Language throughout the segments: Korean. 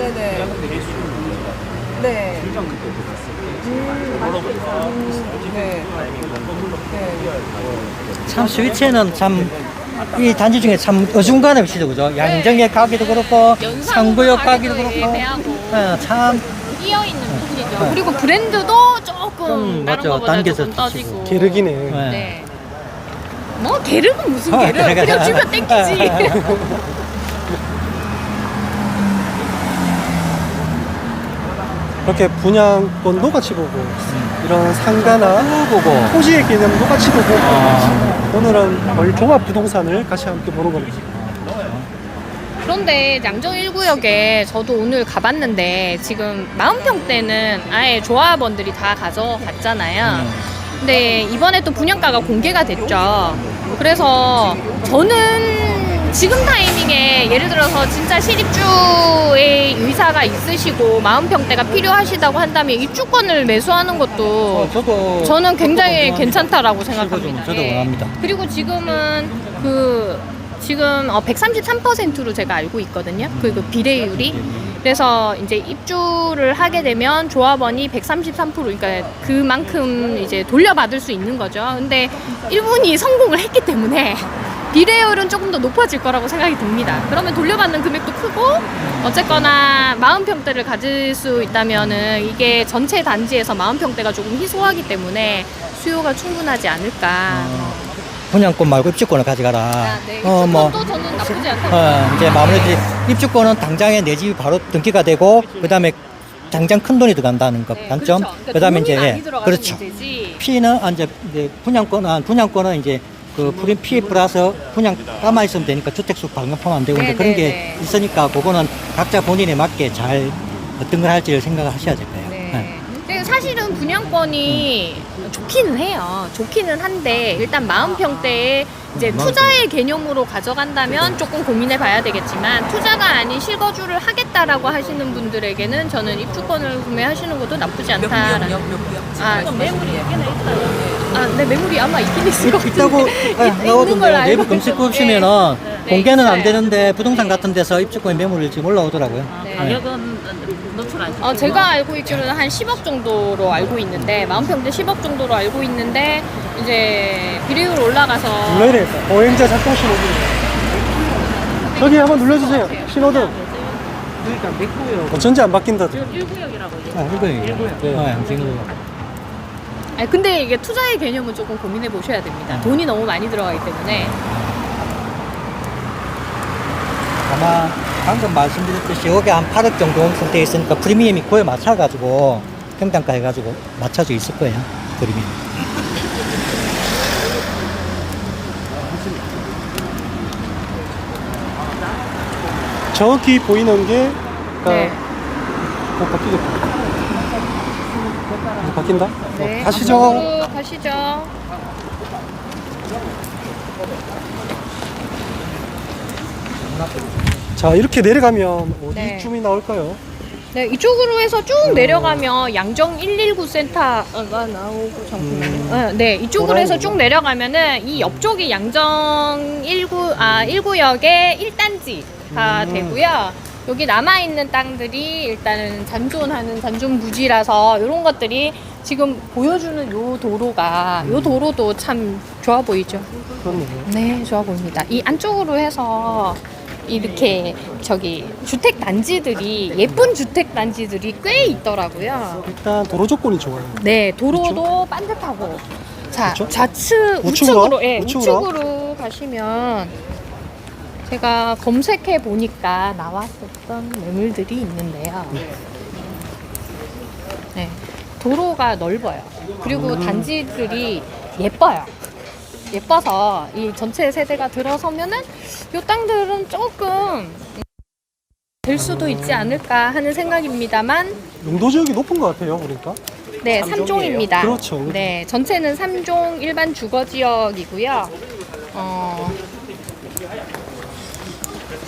네네. 네. 출장 그때 갔을 때 네. 참 스위치는 참 이 단지 중에 참 어중간한 위치죠, 그죠? 양정에 가기도 그렇고 상구역 가기도 그렇고 참 끼어 있는 위치죠. 네. 그리고 브랜드도 조금 좀 다른 맞죠. 거보다 단계에서 조금 떠지고. 게르기네. 네. 뭐 게르는 무슨 게르? 게르가 그냥 주변 땡기지. 이렇게 분양권 녹아치 보고 이런 상가나 보고 토지의 개념 녹아치 보고 오늘은 거의 종합 부동산을 같이 함께 보는 겁니다. 그런데 양정 1구역에 저도 오늘 가봤는데 지금 40평대는 아예 조합원들이 다 가져갔잖아요. 근데 이번에 또 분양가가 공개가 됐죠. 그래서 저는 지금 타이밍에 예를 들어서 진짜 실입주의 의사가 있으시고 40평대가 필요하시다고 한다면 입주권을 매수하는 것도 저도 저는 굉장히 저도 괜찮다라고 저도 생각합니다. 저도 예. 원합니다. 그리고 지금은 지금 133%로 제가 알고 있거든요. 그 비례율이. 그래서 이제 입주를 하게 되면 조합원이 133% 그러니까 그만큼 이제 돌려받을 수 있는 거죠. 근데 일본이 성공을 했기 때문에 비례율은 조금 더 높아질 거라고 생각이 듭니다. 그러면 돌려받는 금액도 크고 어쨌거나 40평대를 가질 수 있다면은 이게 전체 단지에서 40평대가 조금 희소하기 때문에 수요가 충분하지 않을까. 분양권 말고 입주권을 가져가라. 네. 입주권도 저는 나쁘지 않다고. 이제 마무리지 입주권은 당장에 내 집이 바로 등기가 되고 그다음에 당장 큰 돈이 들어간다는 것 네, 단점. 그렇죠. 그러니까 그다음에 돈이 많이 이제 들어가는 그렇죠. 문제지. 피는 이제 분양권은 이제 그 피 플러스 분양 남아 있으면 되니까 주택수 반납하면 안 되고 이제 그런 게 네. 있으니까 그거는 각자 본인에 맞게 잘 어떤 걸 할지를 생각하셔야 될 거예요. 네. 근데 사실은 분양권이 좋기는 해요. 좋기는 한데 일단 40평대에 이제 투자의 개념으로 가져간다면 조금 고민해 봐야 되겠지만 투자가 아닌 실거주를 하겠다라고 하시는 분들에게는 저는 입주권을 구매하시는 것도 나쁘지 않다라는. 매물이 있긴 네, 매물이 아마 있긴 있을 것 같은데. 있다고 있는 나오던데 걸 알고 내부 검색 있어요. 보시면은 네, 공개는 안 있어요. 되는데 부동산 같은 데서 입주권 매물이 지금 올라오더라고요. 네. 가격은 노출 안 시키고. 제가 알고 있기로는 한 10억 정도로 알고 있는데 40평대 10억 정도로 알고 있는데 이제 비례율 올라가서 눌러야 보행자 작동 신호등. 저기 한번 눌러주세요. 신호등. 그러니까 몇 구역? 전지 안 바뀐다. 지금 1구역이라고. 일구역이요. 네. 지금 아니, 근데 이게 투자의 개념은 조금 고민해 보셔야 됩니다. 돈이 너무 많이 들어가기 때문에. 아마 방금 말씀드렸듯이 여기 한 8억 정도 선택 있으니까 프리미엄이 그에 맞춰가지고 평당가 해가지고 맞춰져 있을 거예요. 프리미엄. 정확히 보이는 게 네. 바뀌겠다. 바뀐다? 네. 가시죠. 앞으로 가시죠. 자, 이렇게 내려가면 네. 어디쯤이 나올까요? 네, 이쪽으로 해서 쭉 내려가면 양정 119 센터가 나오고 잠깐만요. 네, 이쪽으로 해서 쭉 내려가면은 이 옆쪽이 양정 1구역의 1단지가 되고요. 여기 남아있는 땅들이 일단은 잔존하는 잔존 부지라서 이런 것들이 지금 보여주는 요 도로가 요 도로도 참 좋아 보이죠? 그렇네요. 네, 좋아 보입니다. 이 안쪽으로 해서 이렇게 주택 단지들이 예쁜 주택 단지들이 꽤 있더라고요. 일단 도로 조건이 좋아요. 네, 도로도 반듯하고. 자, 그쵸? 좌측 우측으로? 우측으로 우측으로? 우측으로 가시면 제가 검색해 보니까 나왔었던 매물들이 있는데요. 네, 도로가 넓어요. 그리고 단지들이 예뻐요. 예뻐서 이 전체 세대가 들어서면은 이 땅들은 조금 될 수도 있지 않을까 하는 생각입니다만 용도 지역이 높은 것 같아요, 보니까. 네, 3종입니다. 그렇죠. 네, 전체는 3종 일반 주거 지역이고요.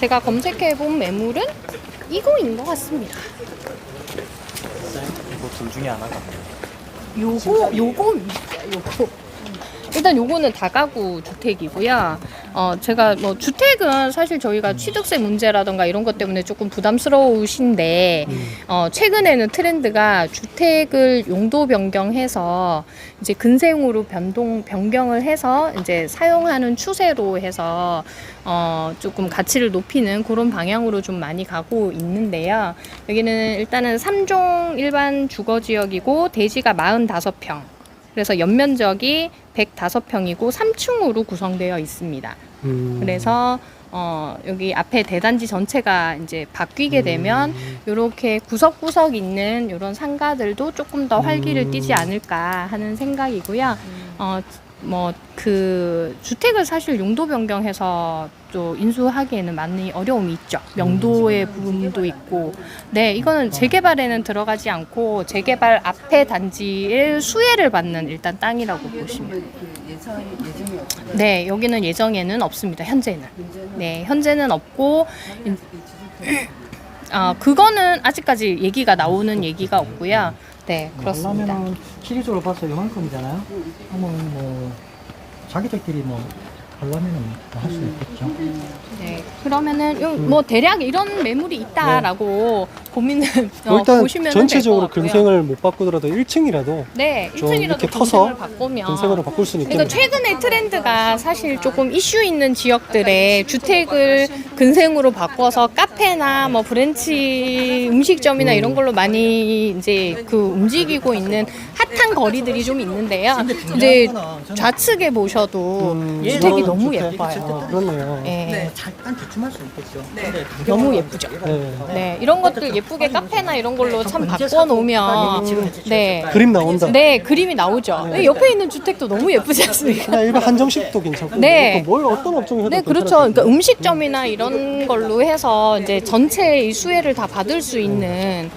제가 검색해 본 매물은 이거인 것 같습니다. 이거 둘 중에 하나가. 요거 일단 요거는 다가구 주택이고요. 제가 뭐 주택은 사실 저희가 취득세 문제라던가 이런 것 때문에 조금 부담스러우신데, 최근에는 트렌드가 주택을 용도 변경해서 이제 근생으로 변경을 해서 이제 사용하는 추세로 해서 조금 가치를 높이는 그런 방향으로 좀 많이 가고 있는데요. 여기는 일단은 3종 일반 주거지역이고 대지가 45평. 그래서 연면적이 105평이고 3층으로 구성되어 있습니다. 그래서 여기 앞에 대단지 전체가 이제 바뀌게 되면 이렇게 구석구석 있는 이런 상가들도 조금 더 활기를 띠지 않을까 하는 생각이고요. 뭐 그 주택을 사실 용도 변경해서 또 인수하기에는 많이 어려움이 있죠. 명도의 부분도 있고, 네, 이거는 재개발에는 들어가지 않고 재개발 앞에 단지의 수혜를 받는 일단 땅이라고 보시면. 네, 여기는 예정에는 없습니다. 현재는. 네, 현재는 없고. 그거는 아직까지 얘기가 나오는 얘기가 없고요. 네, 그렇습니다. 하려면 시리즈로 봐서 요만큼이잖아요. 한번 뭐 자기들끼리 뭐 하려면은 할 수 있겠죠. 네, 그러면은 뭐 대략 이런 매물이 있다라고 고민을 일단 보시면 전체적으로 근생을 못 바꾸더라도 1층이라도 네, 좀 1층이라도 이렇게 터서 근생을 바꾸면 근생으로 바꿀 수는 그러니까 있겠네요. 최근에 트렌드가 사실 조금 이슈 있는 지역들에 주택을 근생으로 바꿔서 카페나 뭐 브랜치 음식점이나 이런 걸로 많이 이제 그 움직이고 있는 핫한 거리들이 좀 있는데요. 이제 좌측에 보셔도 주택이 이런 너무 주택. 예뻐요. 그렇네요. 네. 잠깐 주춤할 수 있겠죠. 너무 예쁘죠. 네. 네, 이런 것들 예쁘게 카페나 이런 걸로 참 바꿔 놓으면 네. 그림 나온다. 네, 그림이 나오죠. 옆에 있는 주택도 너무 예쁘지 않습니까? 그냥 일반 한정식도 괜찮고 네. 뭘 어떤 업종이 해도 네, 그렇죠. 그러니까 음식점이나 이런 걸로 해서 이제 전체 이 수혜를 다 받을 수 있는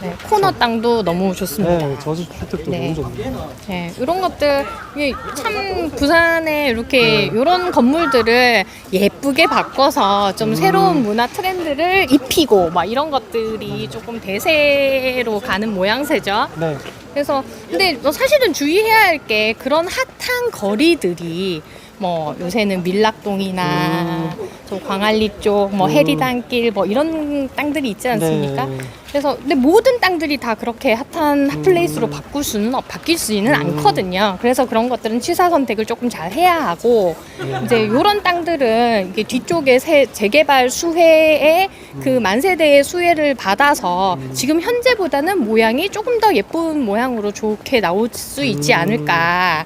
네, 코너 땅도 너무 좋습니다. 네, 저주택도 네. 너무 좋네요. 네, 이런 것들 이게 참 부산에 이렇게 이런 건물들을 예쁘게 바꿔서 좀 새로운 문화 트렌드를 입히고 막 이런 것들이 조금 대세로 가는 모양새죠. 네. 그래서 근데 사실은 주의해야 할 게 그런 핫한 거리들이 뭐 요새는 밀락동이나 저 광안리 쪽 뭐 해리단길 뭐 이런 땅들이 있지 않습니까? 네. 그래서 근데 모든 땅들이 다 그렇게 핫한 핫플레이스로 바뀔 수는 않거든요. 그래서 그런 것들은 취사 선택을 조금 잘 해야 하고 이제 이런 땅들은 이게 뒤쪽에 재개발 수혜의 그 만세대의 수혜를 받아서 지금 현재보다는 모양이 조금 더 예쁜 모양으로 좋게 나올 수 있지 않을까.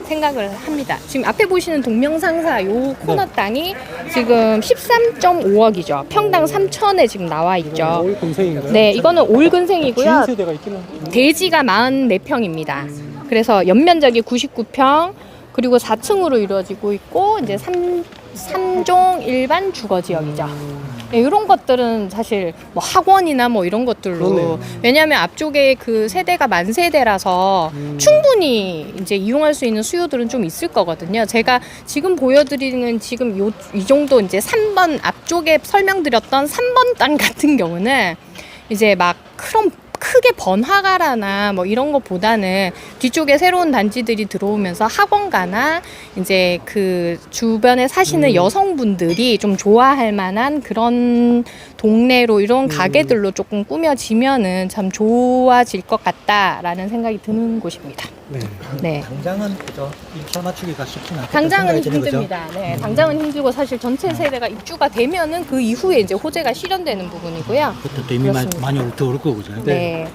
생각을 합니다. 지금 앞에 보시는 동명상사 요 코너 땅이 지금 13.5억이죠. 평당 3천에 지금 나와 있죠. 올 근생인가요? 네, 이거는 올 근생이고요. 주인 세대가 있기는 대지가 44평입니다. 그래서 연면적이 99평, 그리고 4층으로 이루어지고 있고 이제 3종 일반 주거 지역이죠. 네, 이런 것들은 사실 뭐 학원이나 뭐 이런 것들로 그러네요. 왜냐하면 앞쪽에 그 세대가 만세대라서 충분히 이제 이용할 수 있는 수요들은 좀 있을 거거든요. 제가 지금 보여드리는 지금 이 정도 이제 3번 앞쪽에 설명드렸던 3번 땅 같은 경우는 이제 막 크게 번화가라나 뭐 이런 것보다는 뒤쪽에 새로운 단지들이 들어오면서 학원가나 이제 그 주변에 사시는 여성분들이 좀 좋아할 만한 그런 동네로 이런 가게들로 조금 꾸며지면은 참 좋아질 것 같다라는 생각이 드는 곳입니다. 네. 네. 당장은 그죠. 입사 맞추기가 쉽진 않겠다. 당장은 생각이 드는 거죠. 힘듭니다. 네, 당장은 힘들고 사실 전체 세대가 입주가 되면은 그 이후에 이제 호재가 실현되는 부분이고요. 그것도 이미 그렇습니다. 많이 더 오를 거고 그죠. 네.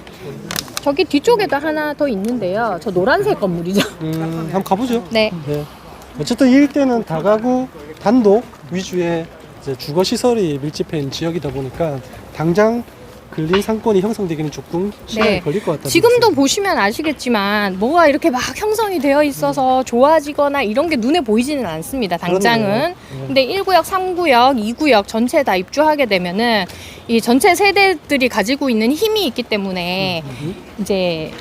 저기 뒤쪽에도 하나 더 있는데요. 저 노란색 건물이죠. 한번 가보죠. 네. 네. 어쨌든 이 일대는 다가구 단독 위주의 이제 주거 시설이 밀집해 있는 지역이다 보니까 당장 근린 상권이 형성되기는 조금 시간이 네. 걸릴 것 같다. 지금도 보시면 아시겠지만 뭐가 이렇게 막 형성이 되어 있어서 좋아지거나 이런 게 눈에 보이지는 않습니다. 당장은. 그러네요. 근데 1구역, 3구역, 2구역 전체 다 입주하게 되면은 이 전체 세대들이 가지고 있는 힘이 있기 때문에 이제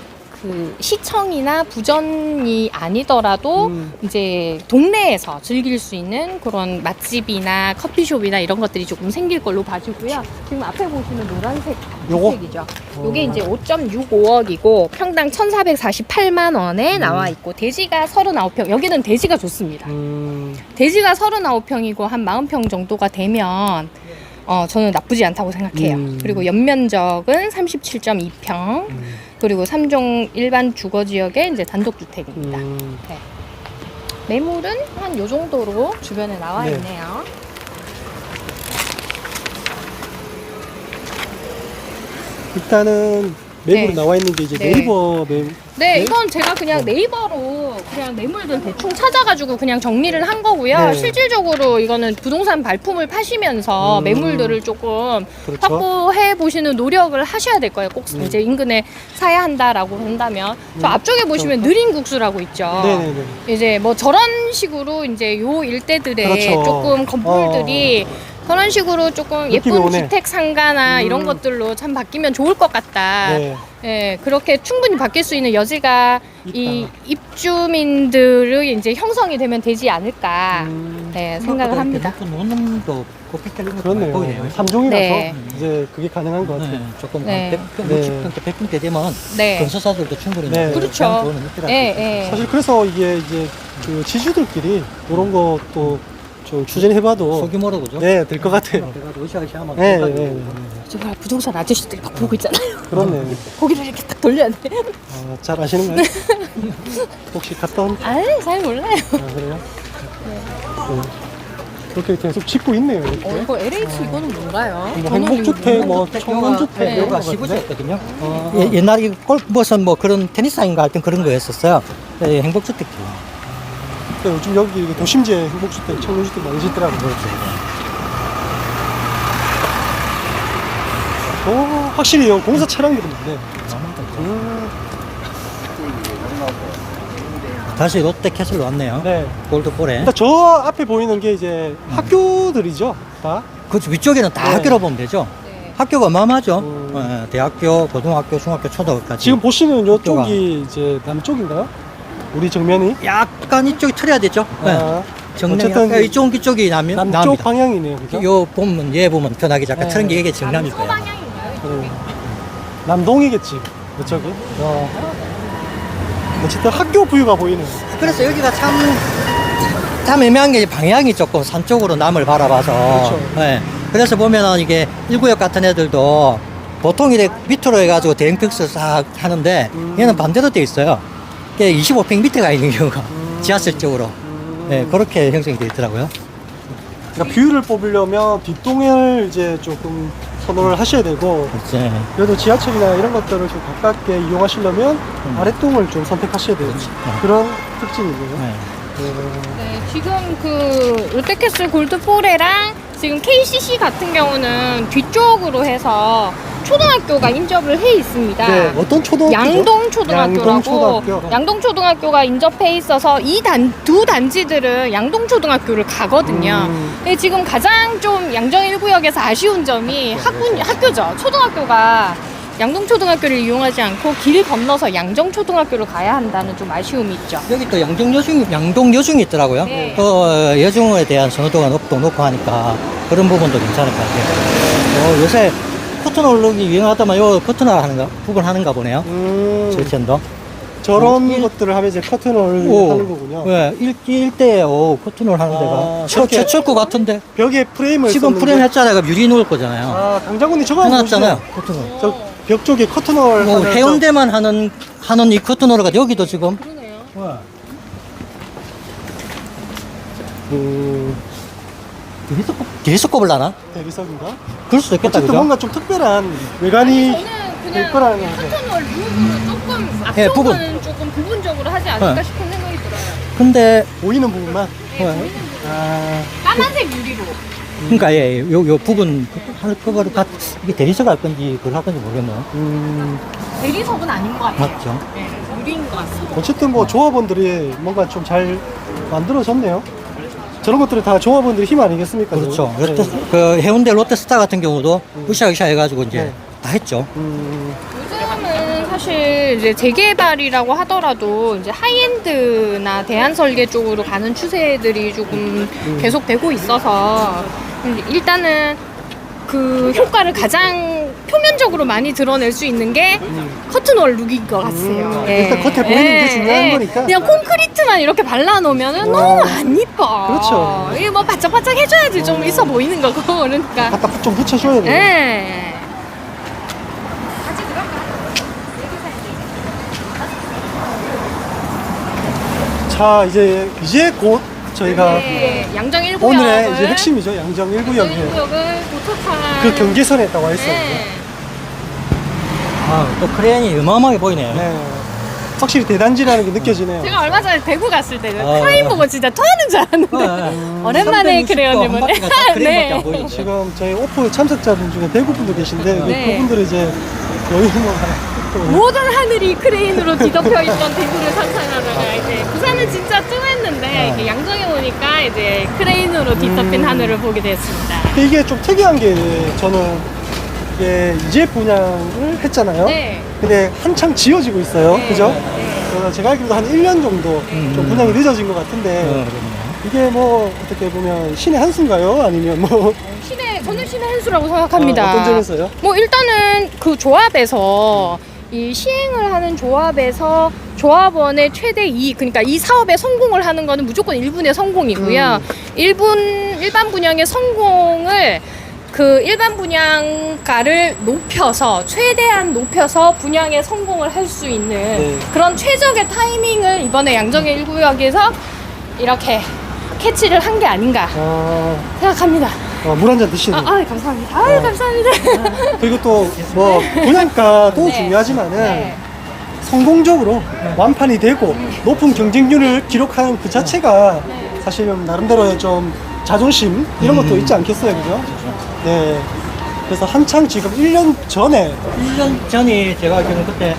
그 시청이나 부전이 아니더라도 이제 동네에서 즐길 수 있는 그런 맛집이나 커피숍이나 이런 것들이 조금 생길 걸로 봐지고요. 지금 앞에 보시는 노란색 요거? 주택이죠. 요게 이제 5.65억이고 평당 1,448만 원에 나와 있고 대지가 39평. 여기는 대지가 좋습니다. 대지가 39평이고 한 40평 정도가 되면 저는 나쁘지 않다고 생각해요. 그리고 연면적은 37.2평. 그리고 3종 일반 주거지역의 이제 단독주택입니다. 네. 매물은 한 요 정도로 주변에 나와 네. 있네요. 일단은 매물이 네. 나와 있는 게 이제 네. 네이버 매물. 네, 네? 이건 제가 그냥 네이버로 그냥 매물들 대충 찾아가지고 그냥 정리를 한 거고요. 네. 실질적으로 이거는 부동산 발품을 파시면서 매물들을 조금 그렇죠. 확보해 보시는 노력을 하셔야 될 거예요. 꼭 이제 인근에 사야 한다라고 한다면. 저 앞쪽에 보시면 느린국수라고 있죠. 네네네. 이제 뭐 저런 식으로 이제 요 일대들의 그렇죠. 조금 건물들이 그런 식으로 조금 느낌이 예쁜 오네. 주택 상가나 이런 것들로 참 바뀌면 좋을 것 같다. 네. 예, 그렇게 충분히 바뀔 수 있는 여지가 이 입주민들의 이제 형성이 되면 되지 않을까 네, 생각을 합니다. 논문도 고필 그렇네요. 보이네요. 3종이라서 네. 이제 그게 가능한 것 같아요. 네, 조금 네. 100평, 네. 60평대, 100평대 되면 네. 건설사들도 충분히 네. 그렇죠. 좋은 입지가 예, 예. 사실 그래서 이게 이제 그 지주들끼리 이런 것도 좀 추진해봐도 소규모로 그죠? 네, 될 것 같아요. 그래가지고 으쌰으쌰 하면 네, 끝까지. 네, 네. 지금 부동산 아저씨들이 막 보고 있잖아요. 그렇네. 고기를 이렇게 딱 돌려야 돼. 잘 아시는 거예요? 혹시 갔다 온? 아유, 잘 몰라요. 그래요? 네. 그렇게 계속 짓고 있네요. 이렇게. 이거 LH 이거는 뭔가요? 뭐 행복주택, 뭐 주택, 청년주택 네. 이런 거 여기가 같은데? 시부지였거든요. 옛날에 골프버선 뭐 그런 테니스장인가 하여튼 그런 거였었어요. 네, 행복주택도. 네, 요즘 여기 도심지에 행복주택, 청년주택 많이 짓더라고요. 확실히 요 공사 차량들은 많네. 다시 롯데캐슬로 왔네요. 네. 골드볼에. 일단 저 앞에 보이는 게 이제 학교들이죠, 다. 그 위쪽에는 다 네. 학교로 보면 되죠. 네. 학교가 어마어마하죠. 네, 대학교, 고등학교, 중학교, 초등학교까지. 지금 보시는 학교가. 요쪽이 이제 남쪽인가요? 우리 정면이? 약간 이쪽이 틀어야 되죠. 네. 아, 정릉 어쨌든 약간 이쪽이 남쪽 남입니다. 방향이네요, 그죠? 요 보면 얘 보면 편하게 잠깐 네. 틀은 게 이게 정남일 서 거예요. 방향인가요? 네. 남동이겠지, 이쪽이. 어쨌든 학교 부유가 보이네요. 그래서 여기가 참 애매한 게 방향이 조금 산 쪽으로 남을 바라봐서. 그렇죠. 네. 그래서 보면은 이게 1구역 같은 애들도 보통 이렇게 밑으로 해가지고 대형평수 싹 하는데 얘는 반대로 돼 있어요. 이게 25평 밑에 가 있는 경우가 지하철 쪽으로. 네, 그렇게 형성이 되어 있더라고요. 그러니까 뷰를 뽑으려면 뒷동을 이제 조금 선호를 하셔야 되고, 이제 그래도 지하철이나 이런 것들을 좀 가깝게 이용하시려면 아랫동을 좀 선택하셔야 돼요. 그런 특징이 있네요. 네. 네, 지금 그 롯데캐슬 골드포레랑 지금 KCC 같은 경우는 뒤쪽으로 해서 초등학교가 인접을 해 있습니다. 네, 어떤 초등학교죠? 양동초등학교라고 양동초등학교. 양동초등학교가 인접해 있어서 두 단지들은 양동초등학교를 가거든요. 근데 지금 가장 좀 양정 1구역에서 아쉬운 점이 학교죠. 초등학교가 양동초등학교를 이용하지 않고 길 건너서 양정초등학교를 가야 한다는 좀 아쉬움이 있죠. 여기 또 양동 여중이 있더라고요. 네. 또 여중에 대한 선호도가 높고 하니까 그런 부분도 괜찮을 것 같아요. 요새 커튼홀 룩이 유행하다만 요 커튼홀 부분 하는가 보네요. 저천도. 저런 것들을 하면 이제 커튼을 하는 거군요. 네, 일대에 커튼홀 하는 데가 저렇게 최철 것 같은데 벽에 프레임을 지금 썼는데- 프레임 했잖아요. 유리 놓을 거잖아요. 아, 강장군이 저거 한번 해놨잖아요. 보시죠. 커튼홀. 저 벽 쪽에 커튼을 뭐 하는 해운대만 하는 이 커튼홀가 여기도 지금. 그러네요. 계속 꼽을라나? 대리석인가? 그럴 수도 있겠다. 어쨌든 그죠? 뭔가 좀 특별한 외관이 저는 될 거라는 그냥 거죠. 커튼홀 룩으로 조금 예, 앞선 부분. 거는 조금 부분적으로 하지 않을까 네. 싶은 생각이 들어요. 근데 보이는 부분만. 네. 아, 까만색 유리로. 그러니까 요 부분 할 거를 이게 대리석 할 건지 그걸 할 건지 모르겠네요. 대리석은 아닌 것 같아요. 맞죠? 네, 유리인 것 같습니다. 어쨌든 뭐 조합원들이 뭔가 좀 잘 만들어졌네요. 저런 것들이 다 조합원들의 힘 아니겠습니까? 그렇죠. 네. 그 해운대 롯데스타 같은 경우도 으쌰으쌰 해가지고 이제 네. 다 했죠. 요즘은 사실 이제 재개발이라고 하더라도 이제 하이엔드나 대한설계 쪽으로 가는 추세들이 조금 계속되고 있어서 일단은 그 효과를 가장 표면적으로 많이 드러낼 수 있는 게 커튼월 룩인 것 같아요. 일단 겉에 보이는 게 중요한 거니까. 그냥 콘크리트만 이렇게 발라놓으면은 너무 안 이뻐. 그렇죠. 이게 뭐 바짝바짝 해줘야지 좀 있어 보이는 거고 그러니까. 갖다 좀 붙여줘야 돼요. 네. 자, 이제 곧 저희가 네, 양정 1구역을 오늘의 이제 핵심이죠. 양정 1구역에 1구역을 도착한 그 경계선에 딱 와 있어요. 네. 아, 또 크레인이 어마어마하게 보이네요. 네. 확실히 대단지라는 게 느껴지네요. 제가 얼마 전에 대구 갔을 때 아. 크레인 보고 진짜 토하는 줄 알았는데 오랜만에 360도 크레인님은 한 바퀴가 다 크레인밖에 안 보이죠. 지금 저희 오프 참석자분 중에 대구 분도 계신데 네. 그분들은 이제 여기 뭐 모든 하늘이 크레인으로 뒤덮여 있던 대구를 상상하다가 이제 부산은 진짜 뜸했는데 이렇게 양정에 오니까 이제 크레인으로 뒤덮인 하늘을 보게 됐습니다. 이게 좀 특이한 게 저는 이게 이제 분양을 했잖아요. 네. 근데 한창 지어지고 있어요. 네. 그죠? 네. 그래서 제가 알기로도 한 1년 정도 좀 분양이 늦어진 것 같은데 그러네요. 이게 뭐 어떻게 보면 신의 한 수인가요? 아니면 뭐 저는 신의 한 수라고 생각합니다. 어떤 점에서요? 뭐 일단은 그 조합에서 이 시행을 하는 조합에서 조합원의 최대 이익, 그러니까 이 사업에 성공을 하는 거는 무조건 1분의 성공이고요. 일반 분양의 성공을 그 일반 분양가를 높여서 최대한 높여서 분양에 성공을 할 수 있는 네. 그런 최적의 타이밍을 이번에 양정의 1구역에서 이렇게 캐치를 한 게 아닌가 생각합니다. 물 한 잔 드시는 감사합니다. 감사합니다. 그리고 또 뭐 분양가도 네. 중요하지만은 네. 성공적으로 완판이 되고 높은 경쟁률을 기록하는 그 자체가 사실은 나름대로의 좀 자존심 이런 것도 있지 않겠어요, 그죠? 네. 그래서 한창 지금 1년 전에 1년 전이 제가 지금 그때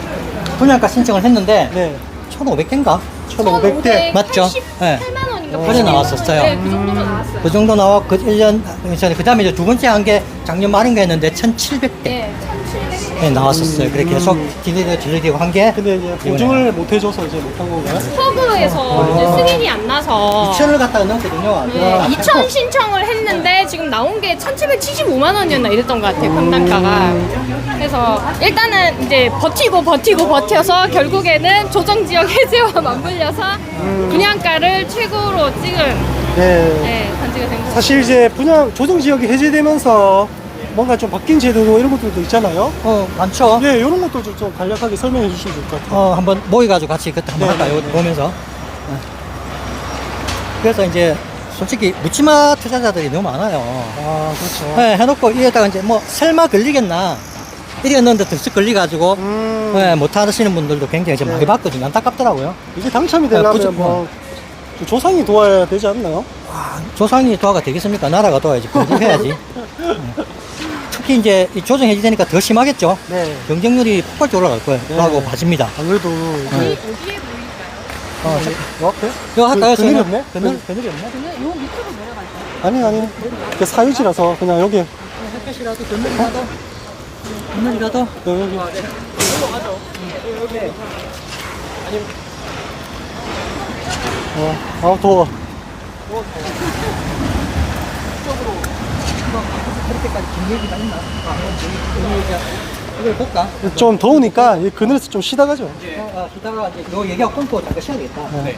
분양가 신청을 했는데 네, 1,500개인가? 1,500대 맞죠? 네. 8만 원인가 그래 나왔었어요. 네, 그 정도로 나왔어요. 그 정도 나와 그 1년 전에 그 다음에 이제 두 번째 한 게 작년 말인가 했는데 1,700대 네, 1,700. 네, 나왔었어요. 그래 계속 딜리되고 한 게 근데 이제 보증을 못 해줘서 이제 못한 건가요? 서구에서 이제 승인이 안 나서 2,000을 갖다가 넘거든요. 네, 2,000 신청을 했는데 지금 나온 게 1,775만 원이었나 이랬던 것 같아요, 평당가가. 그래서 일단은 이제 버텨서 결국에는 조정지역 해제와 맞물려서 분양가를 최고로 찍은 네. 단지가 된 거죠. 사실 이제 분양 조정 지역이 해제되면서 뭔가 좀 바뀐 제도 이런 것들도 있잖아요. 많죠. 네, 이런 것도 좀 간략하게 설명해 주시면 좋을 것 같아요. 한번 모여가지고 같이 그때 한번 네, 할까요? 네, 네. 보면서. 네. 그래서 이제 솔직히 묻지마 투자자들이 너무 많아요. 아, 그렇죠. 네, 해놓고 이에다가 이제 뭐 설마 걸리겠나 이랬는데 득식 걸리가지고 네, 못 하시는 분들도 굉장히 이제 많이 봤거든요. 안타깝더라고요. 이게 당첨이 되려면 부족- 뭐 조상이 도와야 되지 않나요? 조상이 도와가 되겠습니까? 나라가 도와야지. 해야지. 특히 이제 이 조정 해지되니까 더 심하겠죠. 네. 경쟁률이 폭발적으로 올라갈 거예요. 네. 라고 봐집니다. 아무래도 이제 어디에 보일까요? 요 앞에? 이거 할까요? 그늘이 저희는? 없네? 그늘이 없네? 저는 요 밑으로 내려갈까요? 아니 그 사유지라서 그냥 여기 햇볕이라도 그늘이라도 그늘이라도 여기 아 더워. 그렇게까지 긴 얘기가 있나? 이걸 볼까? 좀 더우니까 이 그늘에서 좀 쉬다 가죠. 이따가 이제 요 얘기하고 끊고 잠깐 쉬어야 되겠다. 네.